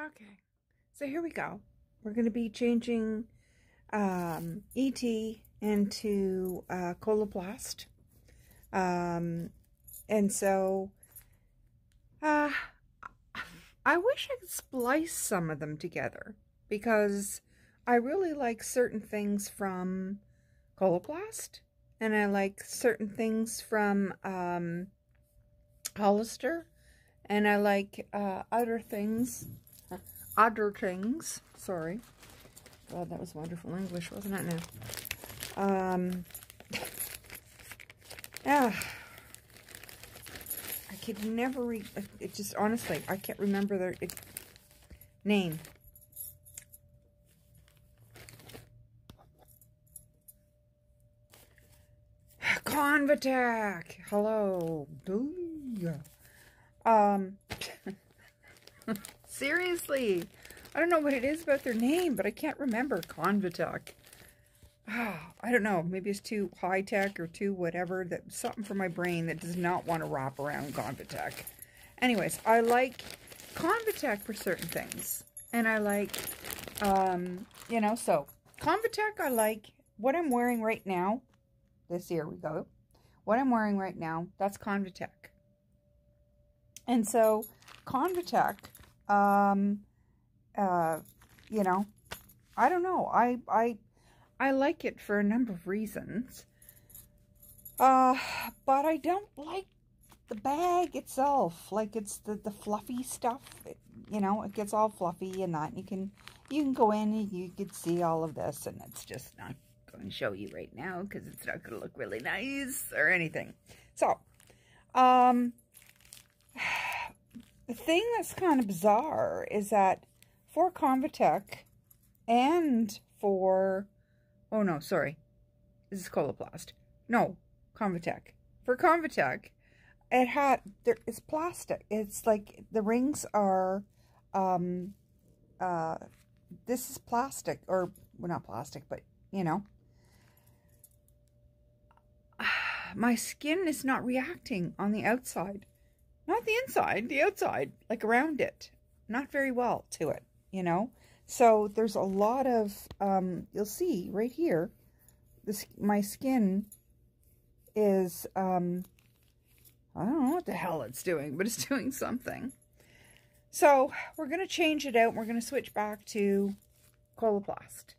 Okay, so here we go. We're going to be changing ET into Coloplast. And so I wish I could splice some of them together because I really like certain things from Coloplast and I like certain things from Hollister, and I like other things, sorry. God, that was wonderful English, wasn't it now? Yeah. I could never read, it just, honestly, I can't remember their name. Convatec! Hello. Booyah. Seriously, I don't know what it is about their name, but I can't remember. Convatec. I don't know. Maybe it's too high tech or too whatever. That something for my brain that does not want to wrap around Convatec. Anyways, I like Convatec for certain things, and I like, you know. So Convatec, I like what I'm wearing right now. Here we go. What I'm wearing right now, that's Convatec. And so Convatec, you know, I don't know. I like it for a number of reasons. But I don't like the bag itself. Like, it's the fluffy stuff. You know, it gets all fluffy and that. You can go in and you can see all of this, and it's just not going to show you right now because it's not going to look really nice or anything. So, the thing that's kind of bizarre is that for Convatec and for, oh no, sorry, this is Coloplast. No, Convatec. For Convatec, it's plastic. It's like the rings are, this is plastic, or, well, not plastic, but, you know. My skin is not reacting on the outside. Not the inside, the outside, like around it. Not very well to it, you know. So there's a lot of, you'll see right here, my skin is, I don't know what the hell it's doing, but it's doing something. So we're going to change it out. We're going to switch back to Coloplast.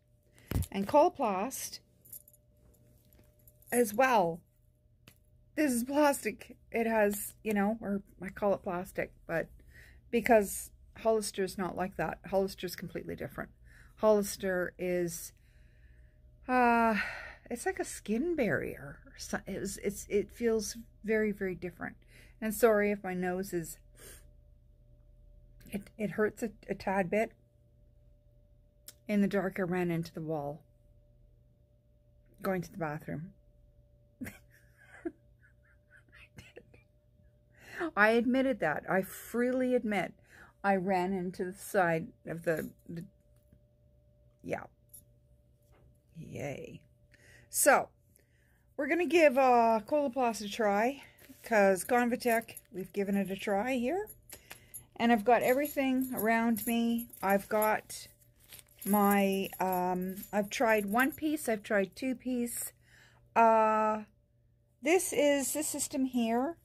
And Coloplast as well. This is plastic. It has, you know, or I call it plastic, but because Hollister's not like that. Hollister's completely different. Hollister is, it's like a skin barrier. It feels very, very different. And sorry if my nose is, it hurts a tad bit. In the dark, I ran into the wall going to the bathroom. I admitted that. I freely admit I ran into the side of the yeah. Yay. So, we're going to give Coloplast a try, because Convatec, we've given it a try here. And I've got everything around me. I've got my, I've tried 1-piece, I've tried 2-piece. This is the system here.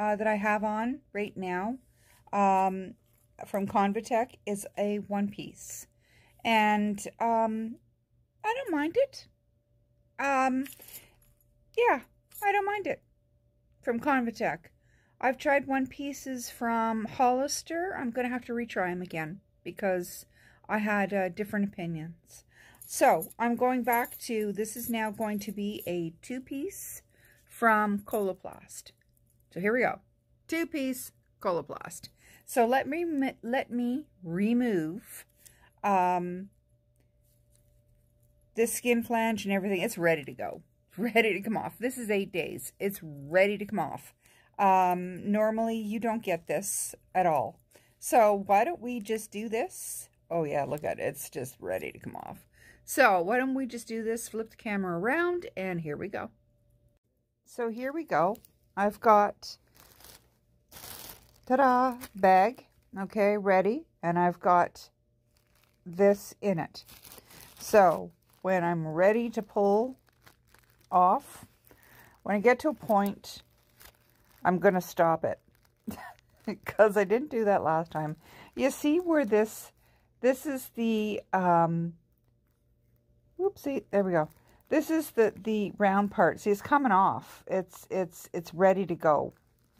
That I have on right now from Convatec is a 1-piece, and I don't mind it. Yeah, I don't mind it from Convatec. I've tried 1-pieces from Hollister. I'm going to have to retry them again because I had different opinions. So I'm going back to, this is now going to be a 2-piece from Coloplast. So here we go. 2-piece Coloplast. So let me remove this skin flange and everything. It's ready to go. Ready to come off. This is 8 days. It's ready to come off. Normally you don't get this at all. So why don't we just do this? Oh yeah, look at it. It's just ready to come off. So why don't we just do this? Flip the camera around and here we go. So here we go. I've got, ta-da, bag. okay, ready, and I've got this in it. So when I'm ready to pull off, when I get to a point, I'm going to stop it because I didn't do that last time. You see where this is the, whoopsie, there we go. This is the round part. See, it's coming off. It's ready to go,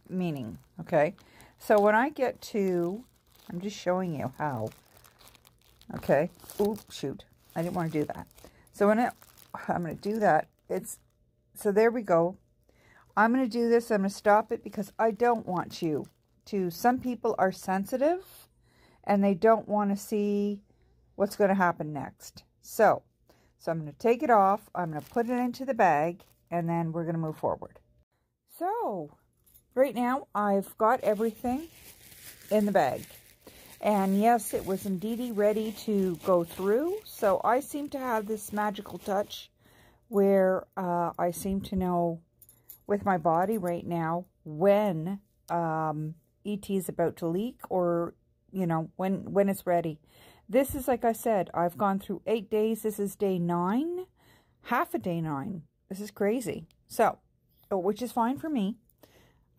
meaning, okay? So when I get to, I'm just showing you how, okay? Ooh, shoot. I didn't want to do that. So when I'm going to do that, so there we go. I'm going to do this. I'm going to stop it because I don't want you to, some people are sensitive and they don't want to see what's going to happen next. So I'm going to take it off. I'm going to put it into the bag and then we're going to move forward. So right now I've got everything in the bag. And yes, it was indeed ready to go through. So I seem to have this magical touch where I seem to know with my body right now when ET is about to leak, or, you know, when it's ready. This is, like I said, I've gone through 8 days. This is day 9, half a day 9. This is crazy. So, which is fine for me.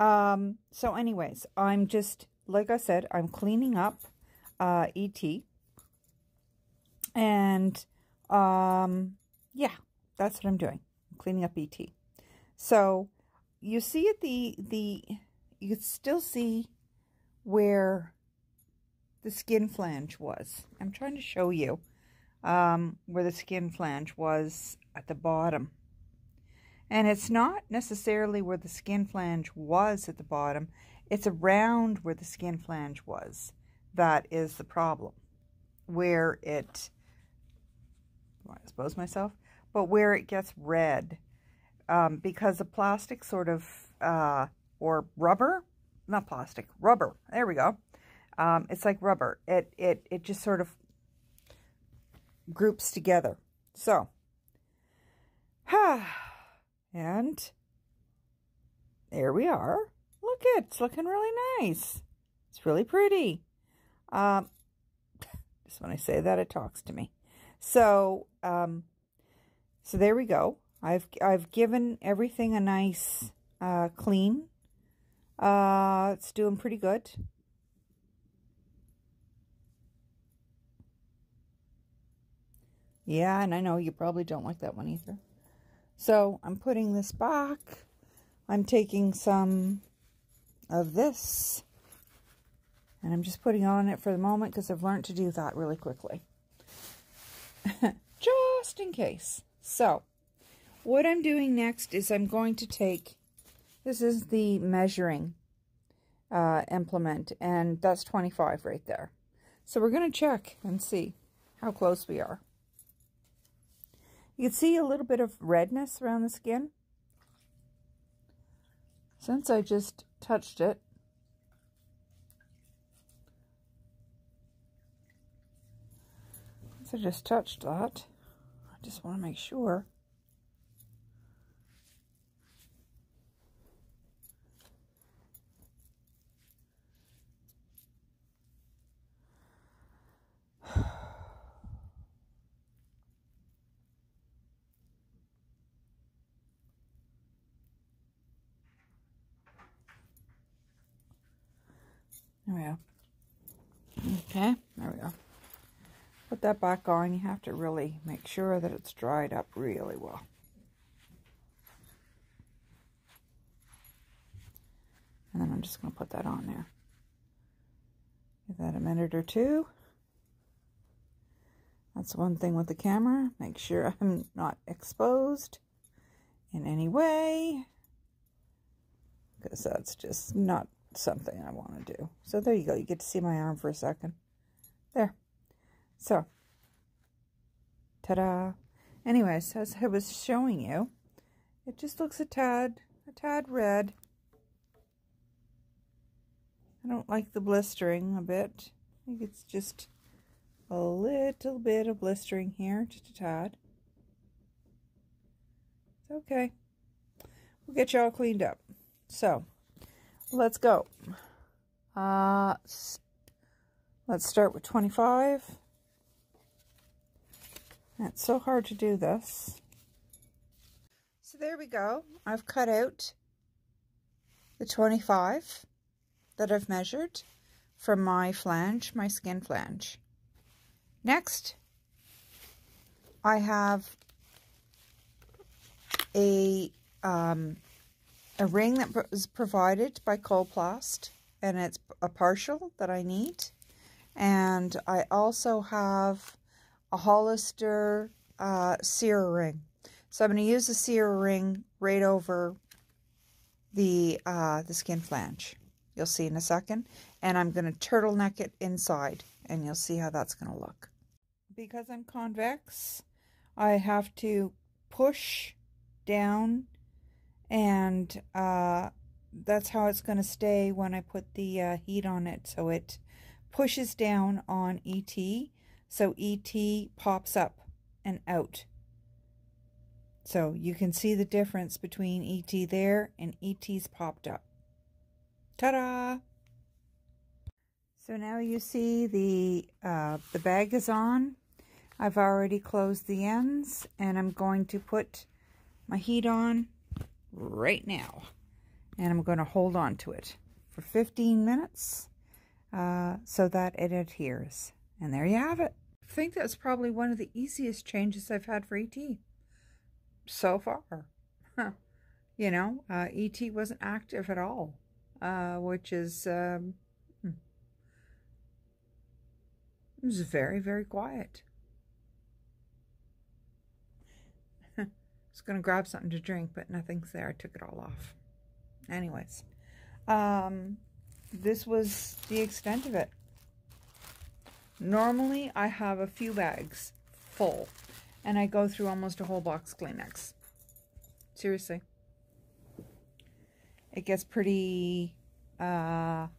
So anyways, I'm just, like I said, I'm cleaning up ET. And, yeah, that's what I'm doing. I'm cleaning up ET. So, you see at you can still see where the skin flange was. I'm trying to show you where the skin flange was at the bottom. And it's not necessarily where the skin flange was at the bottom. It's around where the skin flange was. That is the problem. Where it, do I expose myself? But where it gets red. Because the plastic sort of, or rubber, not plastic, rubber, there we go. It's like rubber. It just sort of groups together. So, and there we are. Look, it's looking really nice. It's really pretty. Just when I say that, it talks to me. So, so there we go. I've given everything a nice clean. It's doing pretty good. Yeah, and I know you probably don't like that one either. So I'm putting this back. I'm taking some of this and I'm just putting on it for the moment because I've learned to do that really quickly. Just in case. So what I'm doing next is I'm going to take, this is the measuring implement, and that's 25 right there. So we're going to check and see how close we are. You can see a little bit of redness around the skin. Since I just touched it, I just touched that, I just want to make sure. There we go. Okay, there we go. Put that back on. You have to really make sure that it's dried up really well. And then I'm just going to put that on there. Give that a minute or two. That's one thing with the camera. Make sure I'm not exposed in any way, because that's just not something I want to do. So there you go. You get to see my arm for a second. There. So, ta-da. Anyways, as I was showing you, it just looks a tad red. I don't like the blistering a bit. I think it's just a little bit of blistering here, just a tad. It's okay. We'll get you all cleaned up. So, let's go. Let's start with 25. It's so hard to do this. So there we go. I've cut out the 25 that I've measured from my flange, my skin flange. Next, I have a ring that was provided by Coloplast, and it's a partial that I need. And I also have a Hollister Cera ring. So I'm going to use the Cera ring right over the skin flange. You'll see in a second. And I'm going to turtleneck it inside, and you'll see how that's going to look. Because I'm convex, I have to push down, and that's how it's going to stay when I put the heat on it. So it pushes down on ET, so ET pops up and out. So you can see the difference between ET there and ET's popped up. Ta-da! So now you see the bag is on. I've already closed the ends, and I'm going to put my heat on right now. And I'm going to hold on to it for 15 minutes so that it adheres. And there you have it. I think that's probably one of the easiest changes I've had for ET so far. You know, ET wasn't active at all, which is it was very, very quiet. I was going to grab something to drink, but nothing's there. I took it all off. Anyways, this was the extent of it. Normally, I have a few bags full, and I go through almost a whole box of Kleenex. Seriously. It gets pretty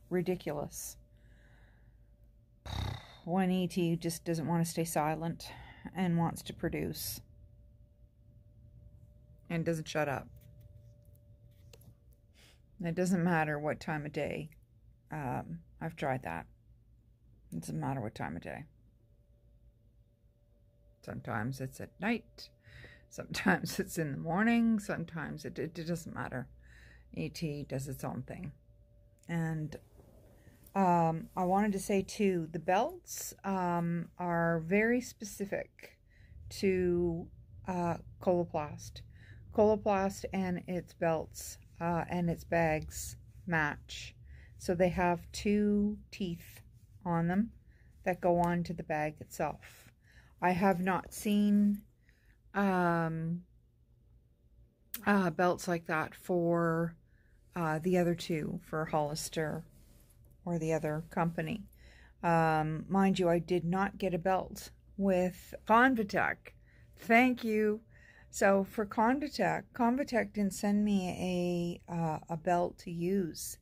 ridiculous when ET just doesn't want to stay silent and wants to produce and doesn't shut up. It doesn't matter what time of day. I've tried that. It doesn't matter what time of day. Sometimes it's at night. Sometimes it's in the morning. Sometimes it doesn't matter. ET does its own thing. And I wanted to say too, the belts are very specific to Coloplast. Coloplast and its belts and its bags match. So they have two teeth on them that go on to the bag itself. I have not seen belts like that for the other two, for Hollister or the other company. Mind you, I did not get a belt with Convatec. Thank you. So for Convatec didn't send me a belt to use.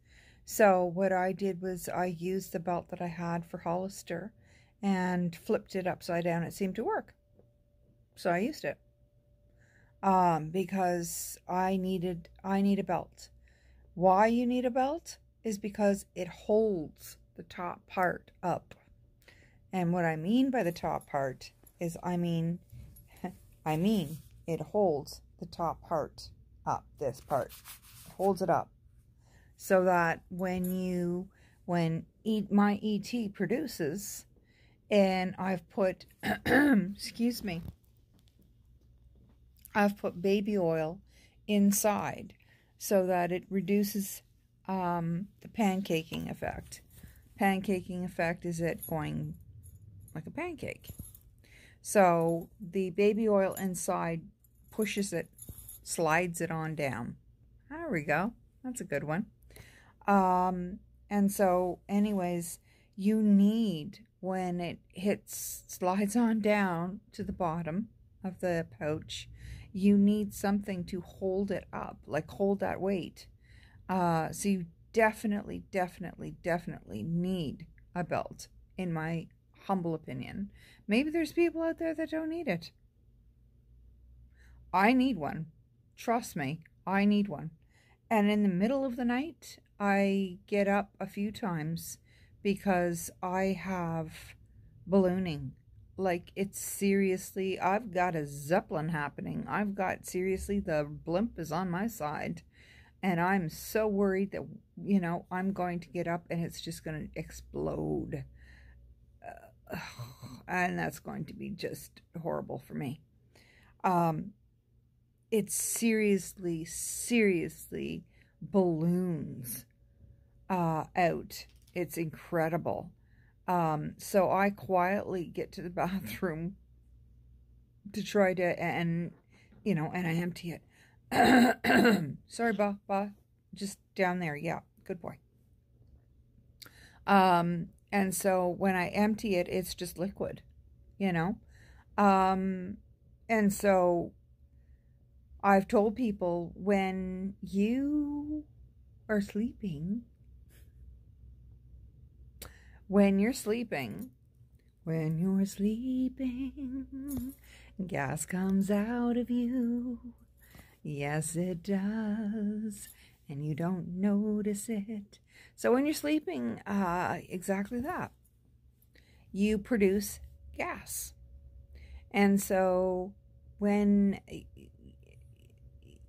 So what I did was I used the belt that I had for Hollister and flipped it upside down. It seemed to work. So I used it. Because I need a belt. Why you need a belt is because it holds the top part up. And what I mean by the top part is I mean it holds the top part up, this part. It holds it up. So that when my ET produces, and I've put, excuse me, I've put baby oil inside so that it reduces the pancaking effect. Pancaking effect is it going like a pancake. So the baby oil inside pushes it, slides it on down. There we go. That's a good one. And so anyways, you need, when it slides on down to the bottom of the pouch, you need something to hold it up, like hold that weight. So you definitely need a belt, in my humble opinion. Maybe there's people out there that don't need it. I need one. Trust me, I need one. And in the middle of the night, I get up a few times because I have ballooning. Like, it's seriously, I've got a Zeppelin happening. I've got, seriously, the blimp is on my side. And I'm so worried that, you know, I'm going to get up and it's just going to explode. And that's going to be just horrible for me. It seriously, seriously balloons out. It's incredible. So I quietly get to the bathroom to try to, and, you know, and I empty it. Sorry, Ba. Just down there. Yeah, good boy. And so when I empty it, it's just liquid, you know. And so I've told people, when you are sleeping, when you're sleeping, gas comes out of you. Yes, it does. And you don't notice it. So when you're sleeping, exactly that. You produce gas. And so when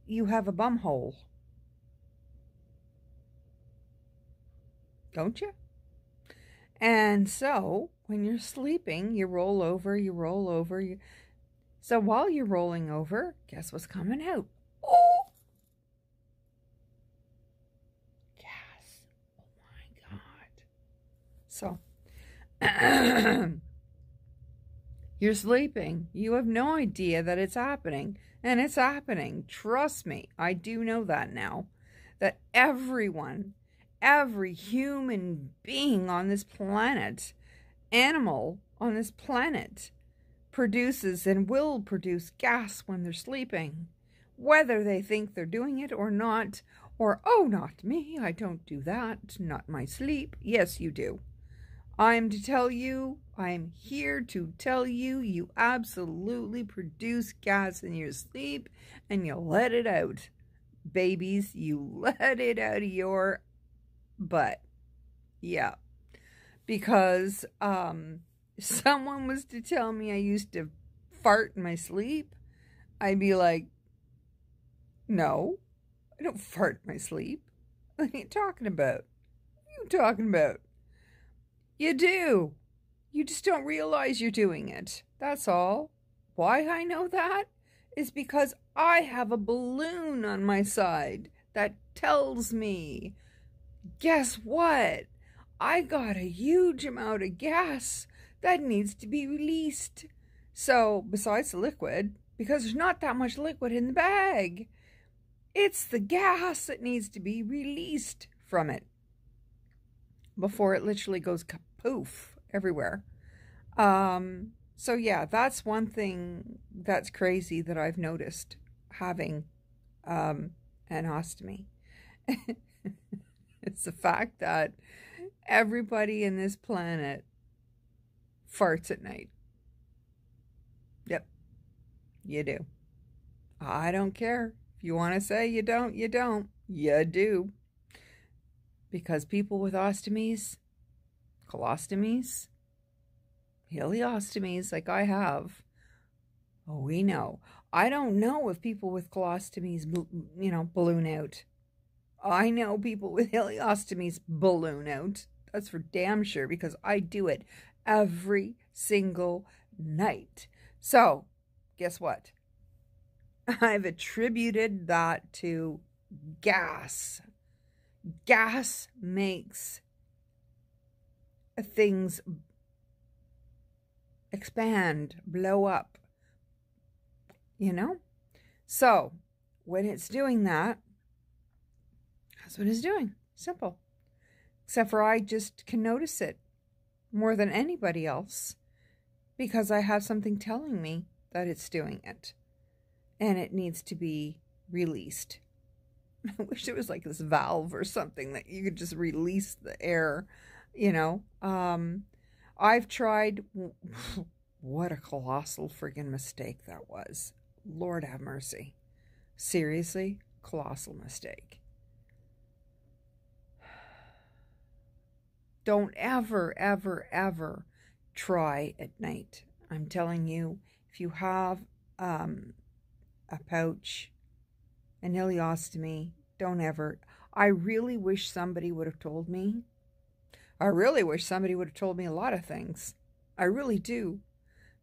you have a bum hole, don't you? And so when you're sleeping, you roll over. So while you're rolling over, guess what's coming out? Oh! Gas. Oh my God. So, you're sleeping. You have no idea that it's happening. And it's happening. Trust me. I do know that now. That everyone, every human being on this planet, animal on this planet, produces and will produce gas when they're sleeping. Whether they think they're doing it or not. Or, oh, not me. I don't do that. Not my sleep. Yes, you do. I'm to tell you, I'm here to tell you, you absolutely produce gas in your sleep and you let it out. Babies, you let it out of your butt. Yeah. Because someone was to tell me I used to fart in my sleep, I'd be like, no, I don't fart in my sleep. What are you talking about? What are you talking about? You do. You just don't realize you're doing it. That's all. Why I know that is because I have a balloon on my side that tells me, guess what? I got a huge amount of gas that needs to be released. So, besides the liquid, because there's not that much liquid in the bag, it's the gas that needs to be released from it before it literally goes kapoof everywhere. So yeah, that's one thing that's crazy that I've noticed having an ostomy. It's the fact that everybody in this planet farts at night. Yep, you do. I don't care. If you want to say you don't, you don't. You do. Because people with ostomies, colostomies, ileostomies like I have, oh, we know. I don't know if people with colostomies, balloon out. I know people with ileostomies balloon out. That's for damn sure, because I do it every single night. So, guess what? I've attributed that to gas. Gas makes things expand, blow up, So, when it's doing that, that's what it's doing. Simple. Except for I just can notice it more than anybody else because I have something telling me that it's doing it and it needs to be released. I wish there was like this valve or something that you could just release the air, I've tried. What a colossal friggin' mistake that was. Lord have mercy. Seriously, colossal mistake. Don't ever, ever, ever try at night. I'm telling you, if you have a pouch, an ileostomy, don't ever. I really wish somebody would have told me. I really wish somebody would have told me a lot of things. I really do.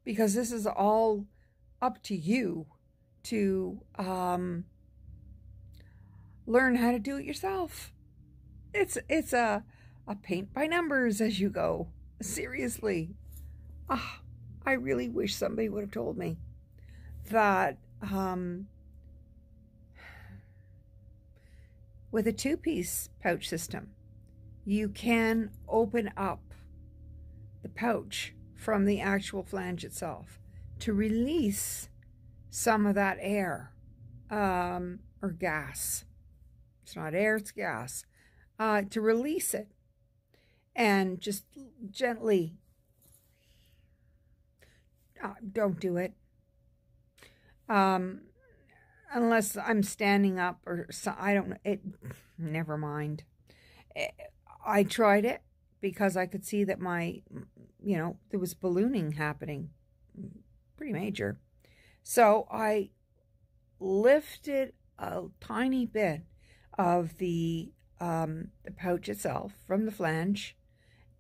Because this is all up to you to learn how to do it yourself. It's a paint by numbers as you go. Seriously. I really wish somebody would have told me that with a two-piece pouch system, you can open up the pouch from the actual flange itself to release some of that air or gas. It's not air, it's gas. To release it and just gently, don't do it. Unless I'm standing up or so, I don't know. Never mind. I tried it because I could see that there was ballooning happening, pretty major. So I lifted a tiny bit of the pouch itself from the flange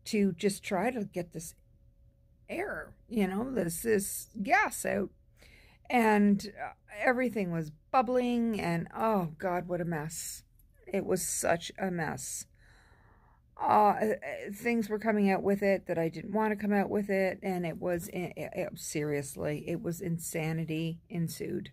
to just try to get this air, this gas out. And everything was bubbling, and oh God, what a mess. It was such a mess. Things were coming out with it that I didn't want to come out with it, and it was, seriously, it was insanity ensued.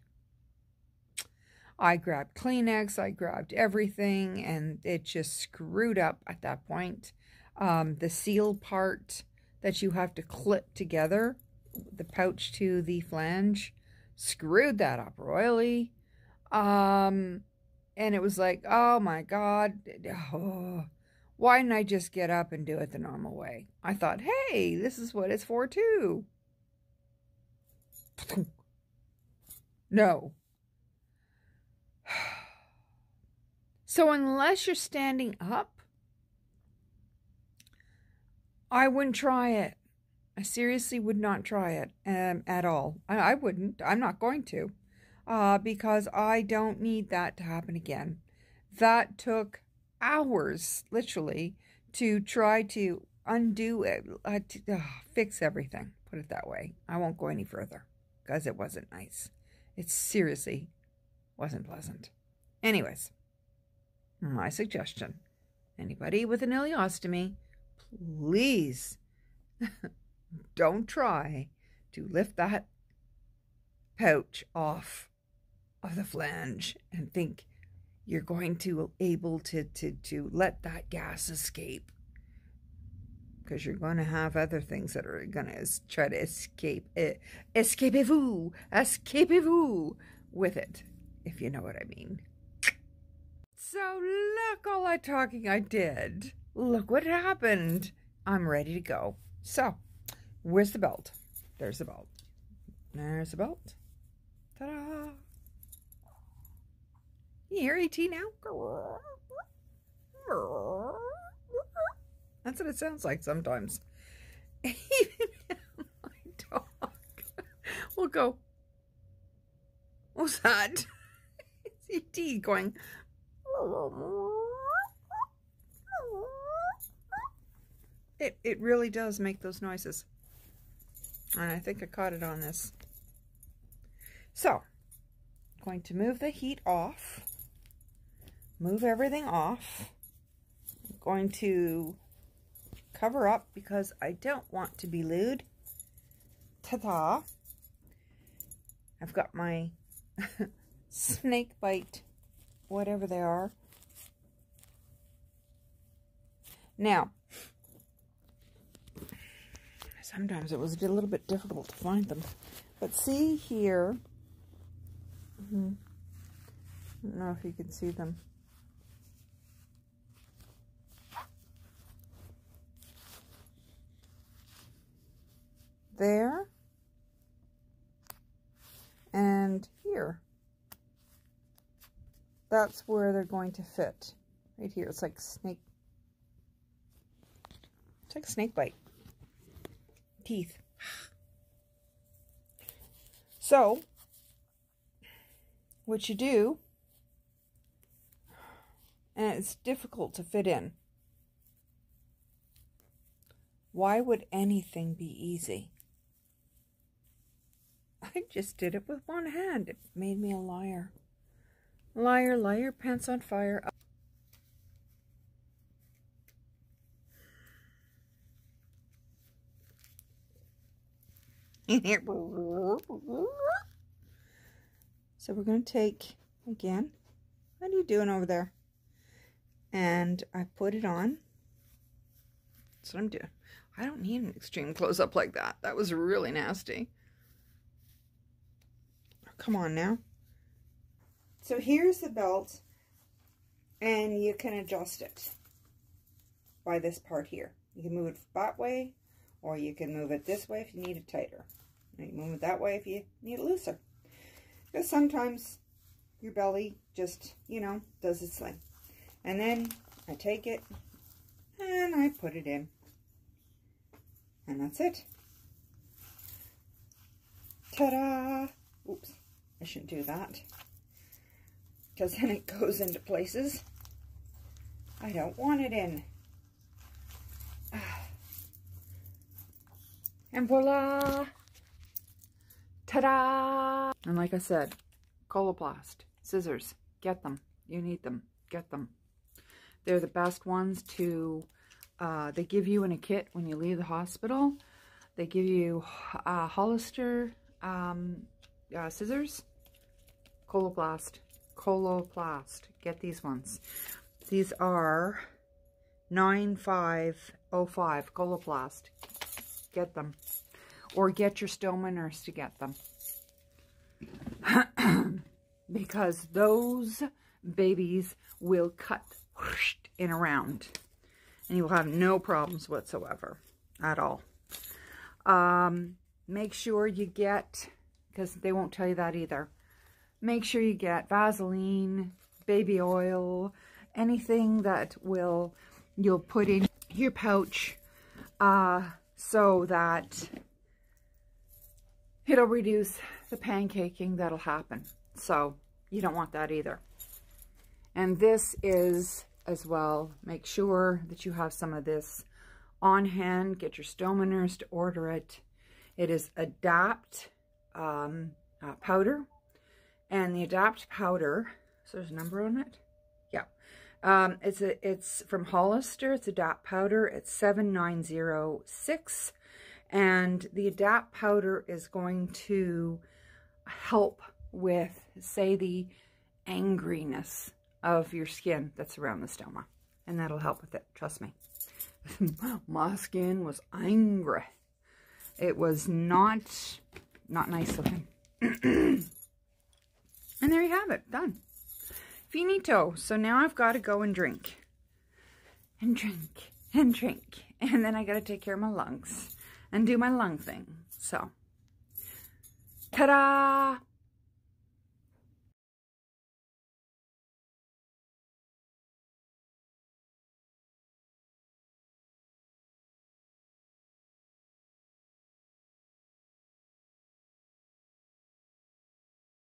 I grabbed Kleenex, I grabbed everything, and it just screwed up at that point. The seal part that you have to clip together, the pouch to the flange, screwed that up royally. And it was like, oh my God, why didn't I just get up and do it the normal way? I thought, hey, this is what it's for too. No. So unless you're standing up, I wouldn't try it. I seriously would not try it at all. I wouldn't. I'm not going to. Because I don't need that to happen again. That took hours, literally, to try to undo it, fix everything. Put it that way. I won't go any further because it wasn't nice. It seriously wasn't pleasant. Anyways, my suggestion, anybody with an ileostomy, please don't try to lift that pouch off of the flange and think you're going to able to let that gas escape, because you're going to have other things that are going to try to escape it. Escapez-vous with it, if you know what I mean. So look, all that talking I did. Look what happened. I'm ready to go. So, where's the belt? There's the belt. There's the belt. Ta-da! You hear ET now? That's what it sounds like sometimes. Even my dog will go, what's that? It's ET going. It really does make those noises. And I think I caught it on this. So, going to move the heat off. Move everything off. I'm going to cover up because I don't want to be lewd. Ta-da! I've got my snake bite, whatever they are. Now, sometimes it was a little bit difficult to find them. But see here, I don't know if you can see them. There and here. That's where they're going to fit. Right here. It's like snake. It's like a snake bite. Teeth. So, what you do, and it's difficult to fit in. Why would anything be easy? I just did it with one hand. It made me a liar. Liar, liar, pants on fire. So we're going to take, again, what are you doing over there? And I put it on. That's what I'm doing. I don't need an extreme close-up like that. That was really nasty. Come on now. So here's the belt, and you can adjust it by this part here. You can move it that way, or you can move it this way if you need it tighter. And you move it that way if you need it looser. Because sometimes your belly just, you know, does its thing. And then I take it and I put it in. And that's it. Ta-da! Oops, I shouldn't do that. Because then it goes into places I don't want it in. And voila! Ta-da! And like I said, Coloplast, scissors, get them. You need them, get them. They're the best ones to, they give you in a kit when you leave the hospital. They give you Hollister scissors, Coloplast, get these ones. These are 9505 Coloplast, get them. Or get your Stoma nurse to get them. Because those babies will cut in around. And you will have no problems whatsoever. At all. Make sure you get, because they won't tell you that either. Make sure you get Vaseline, baby oil, anything that you'll put in your pouch so that it'll reduce the pancaking that'll happen. So you don't want that either. And this is as well, make sure that you have some of this on hand. Get your Stoma nurse to order it. It is Adapt powder. And the Adapt powder, so there's a number on it? Yeah. It's from Hollister. It's Adapt powder. It's 7906. And the Adapt powder is going to help with, say, the angriness of your skin that's around the stoma. And that'll help with it, trust me. My skin was angry. It was not nice looking. And there you have it, done. Finito. So now I've got to go and drink. And drink. And drink. And then I got to take care of my lungs. And do my lung thing. So, ta-da!